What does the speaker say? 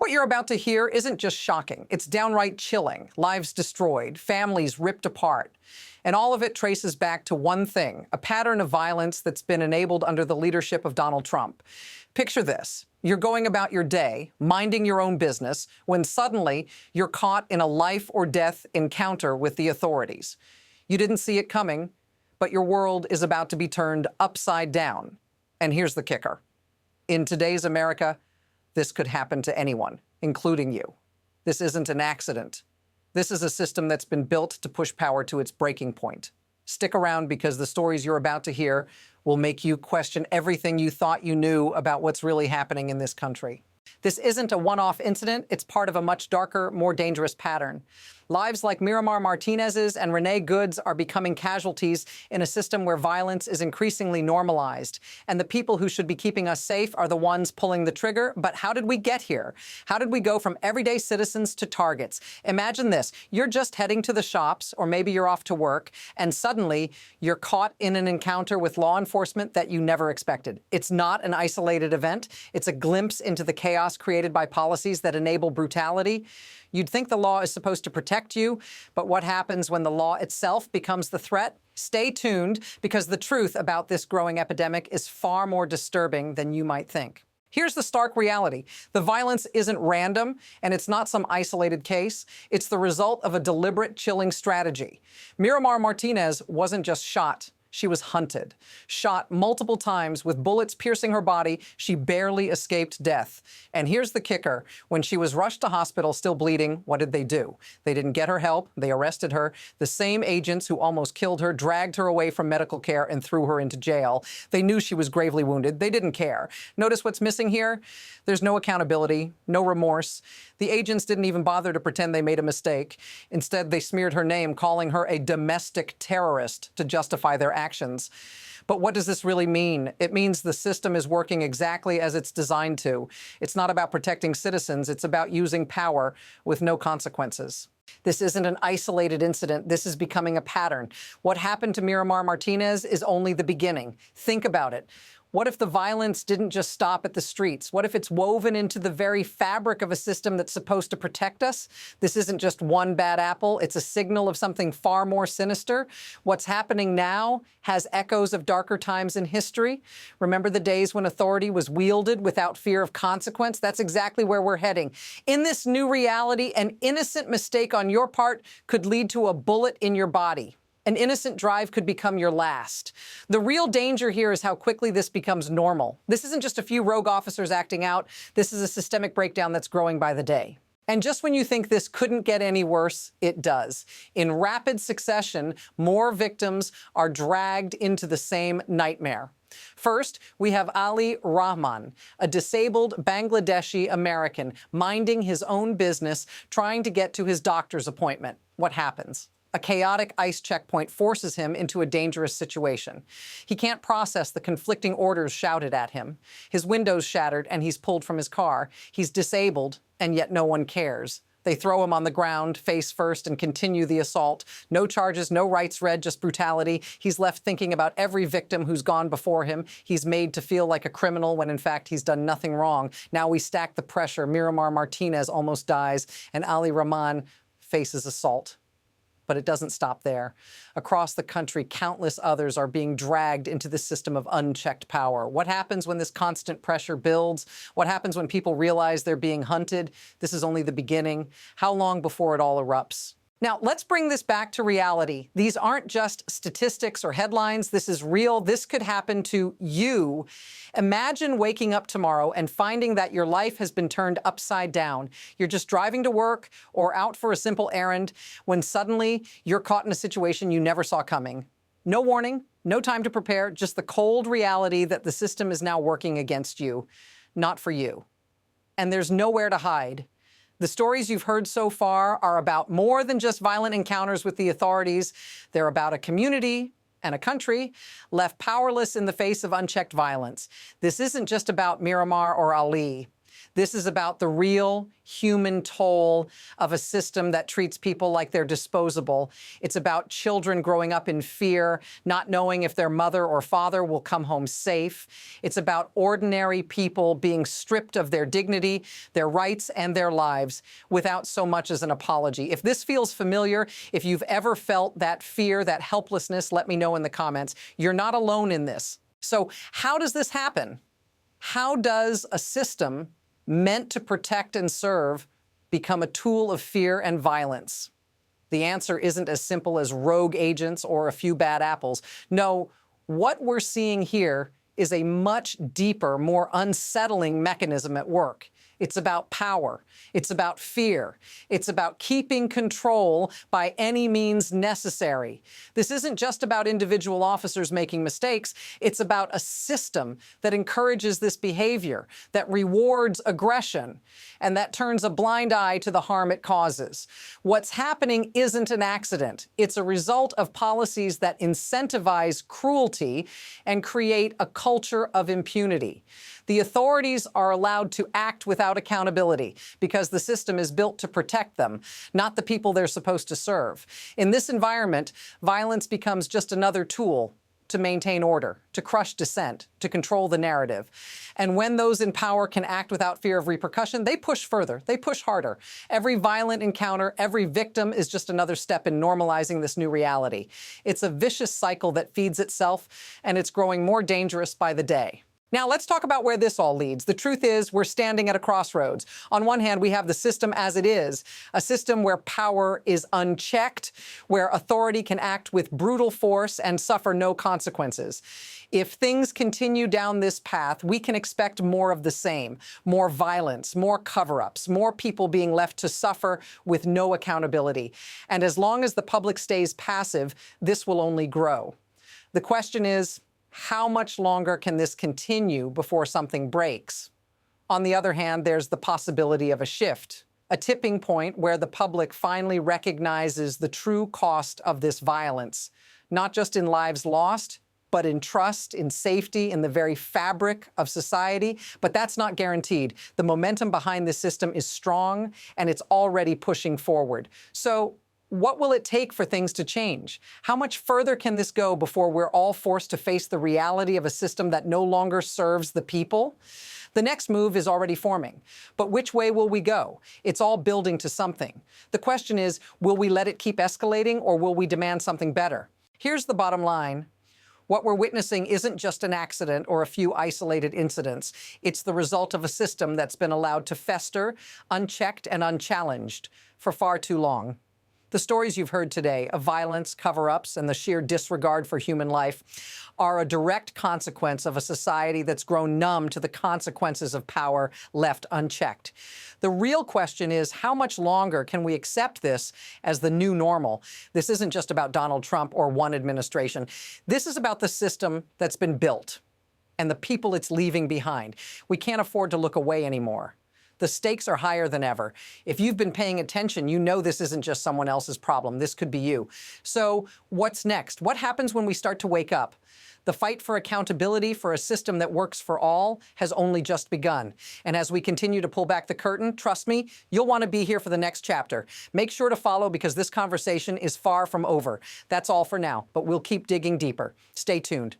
What you're about to hear isn't just shocking. It's downright chilling. Lives destroyed, families ripped apart. And all of it traces back to one thing, a pattern of violence that's been enabled under the leadership of Donald Trump. Picture this. You're going about your day, minding your own business, when suddenly you're caught in a life or death encounter with the authorities. You didn't see it coming, but your world is about to be turned upside down. And here's the kicker. In today's America, this could happen to anyone, including you. This isn't an accident. This is a system that's been built to push power to its breaking point. Stick around because the stories you're about to hear will make you question everything you thought you knew about what's really happening in this country. This isn't a one-off incident. It's part of a much darker, more dangerous pattern. Lives like Miramar Martinez's and Renee Good's are becoming casualties in a system where violence is increasingly normalized. And the people who should be keeping us safe are the ones pulling the trigger. But how did we get here? How did we go from everyday citizens to targets? Imagine this. You're just heading to the shops, or maybe you're off to work, and suddenly you're caught in an encounter with law enforcement that you never expected. It's not an isolated event. It's a glimpse into the chaos created by policies that enable brutality. You'd think the law is supposed to protect you, but what happens when the law itself becomes the threat? Stay tuned, because the truth about this growing epidemic is far more disturbing than you might think. Here's the stark reality. The violence isn't random, and it's not some isolated case. It's the result of a deliberate, chilling strategy. Miramar Martinez wasn't just shot. She was hunted, shot multiple times with bullets piercing her body. She barely escaped death. And here's the kicker. When she was rushed to hospital still bleeding, what did they do? They didn't get her help. They arrested her. The same agents who almost killed her dragged her away from medical care and threw her into jail. They knew she was gravely wounded. They didn't care. Notice what's missing here? There's no accountability, no remorse. The agents didn't even bother to pretend they made a mistake. Instead, they smeared her name, calling her a domestic terrorist to justify their actions. But what does this really mean? It means the system is working exactly as it's designed to. It's not about protecting citizens. It's about using power with no consequences. This isn't an isolated incident. This is becoming a pattern. What happened to Miramar Martinez is only the beginning. Think about it. What if the violence didn't just stop at the streets? What if it's woven into the very fabric of a system that's supposed to protect us? This isn't just one bad apple. It's a signal of something far more sinister. What's happening now has echoes of darker times in history. Remember the days when authority was wielded without fear of consequence? That's exactly where we're heading. In this new reality, an innocent mistake on your part could lead to a bullet in your body. An innocent drive could become your last. The real danger here is how quickly this becomes normal. This isn't just a few rogue officers acting out. This is a systemic breakdown that's growing by the day. And just when you think this couldn't get any worse, it does. In rapid succession, more victims are dragged into the same nightmare. First, we have Ali Rahman, a disabled Bangladeshi American, minding his own business, trying to get to his doctor's appointment. What happens? A chaotic ICE checkpoint forces him into a dangerous situation. He can't process the conflicting orders shouted at him. His window's shattered and he's pulled from his car. He's disabled, and yet no one cares. They throw him on the ground, face first, and continue the assault. No charges, no rights read, just brutality. He's left thinking about every victim who's gone before him. He's made to feel like a criminal when in fact he's done nothing wrong. Now we stack the pressure. Miramar Martinez almost dies, and Ali Rahman faces assault. But it doesn't stop there. Across the country, countless others are being dragged into the system of unchecked power. What happens when this constant pressure builds? What happens when people realize they're being hunted? This is only the beginning. How long before it all erupts? Now, let's bring this back to reality. These aren't just statistics or headlines. This is real. This could happen to you. Imagine waking up tomorrow and finding that your life has been turned upside down. You're just driving to work or out for a simple errand when suddenly you're caught in a situation you never saw coming. No warning, no time to prepare, just the cold reality that the system is now working against you, not for you. And there's nowhere to hide. The stories you've heard so far are about more than just violent encounters with the authorities. They're about a community and a country left powerless in the face of unchecked violence. This isn't just about Miramar or Ali. This is about the real human toll of a system that treats people like they're disposable. It's about children growing up in fear, not knowing if their mother or father will come home safe. It's about ordinary people being stripped of their dignity, their rights, and their lives without so much as an apology. If this feels familiar, if you've ever felt that fear, that helplessness, let me know in the comments. You're not alone in this. So how does this happen? How does a system meant to protect and serve become a tool of fear and violence? The answer isn't as simple as rogue agents or a few bad apples. No, what we're seeing here is a much deeper, more unsettling mechanism at work. It's about power. It's about fear. It's about keeping control by any means necessary. This isn't just about individual officers making mistakes. It's about a system that encourages this behavior, that rewards aggression, and that turns a blind eye to the harm it causes. What's happening isn't an accident. It's a result of policies that incentivize cruelty and create a culture of impunity. The authorities are allowed to act without accountability because the system is built to protect them, not the people they're supposed to serve. In this environment, violence becomes just another tool to maintain order, to crush dissent, to control the narrative. And when those in power can act without fear of repercussion, they push further, they push harder. Every violent encounter, every victim is just another step in normalizing this new reality. It's a vicious cycle that feeds itself, and it's growing more dangerous by the day. Now, let's talk about where this all leads. The truth is, we're standing at a crossroads. On one hand, we have the system as it is, a system where power is unchecked, where authority can act with brutal force and suffer no consequences. If things continue down this path, we can expect more of the same, more violence, more cover-ups, more people being left to suffer with no accountability. And as long as the public stays passive, this will only grow. The question is, how much longer can this continue before something breaks? On the other hand, there's the possibility of a shift, a tipping point where the public finally recognizes the true cost of this violence, not just in lives lost, but in trust, in safety, in the very fabric of society. But that's not guaranteed. The momentum behind this system is strong, and it's already pushing forward. So, what will it take for things to change? How much further can this go before we're all forced to face the reality of a system that no longer serves the people? The next move is already forming. But which way will we go? It's all building to something. The question is, will we let it keep escalating, or will we demand something better? Here's the bottom line. What we're witnessing isn't just an accident or a few isolated incidents. It's the result of a system that's been allowed to fester, unchecked and unchallenged, for far too long. The stories you've heard today of violence, cover-ups, and the sheer disregard for human life are a direct consequence of a society that's grown numb to the consequences of power left unchecked. The real question is, how much longer can we accept this as the new normal? This isn't just about Donald Trump or one administration. This is about the system that's been built and the people it's leaving behind. We can't afford to look away anymore. The stakes are higher than ever. If you've been paying attention, you know this isn't just someone else's problem. This could be you. So what's next? What happens when we start to wake up? The fight for accountability for a system that works for all has only just begun. And as we continue to pull back the curtain, trust me, you'll want to be here for the next chapter. Make sure to follow because this conversation is far from over. That's all for now, but we'll keep digging deeper. Stay tuned.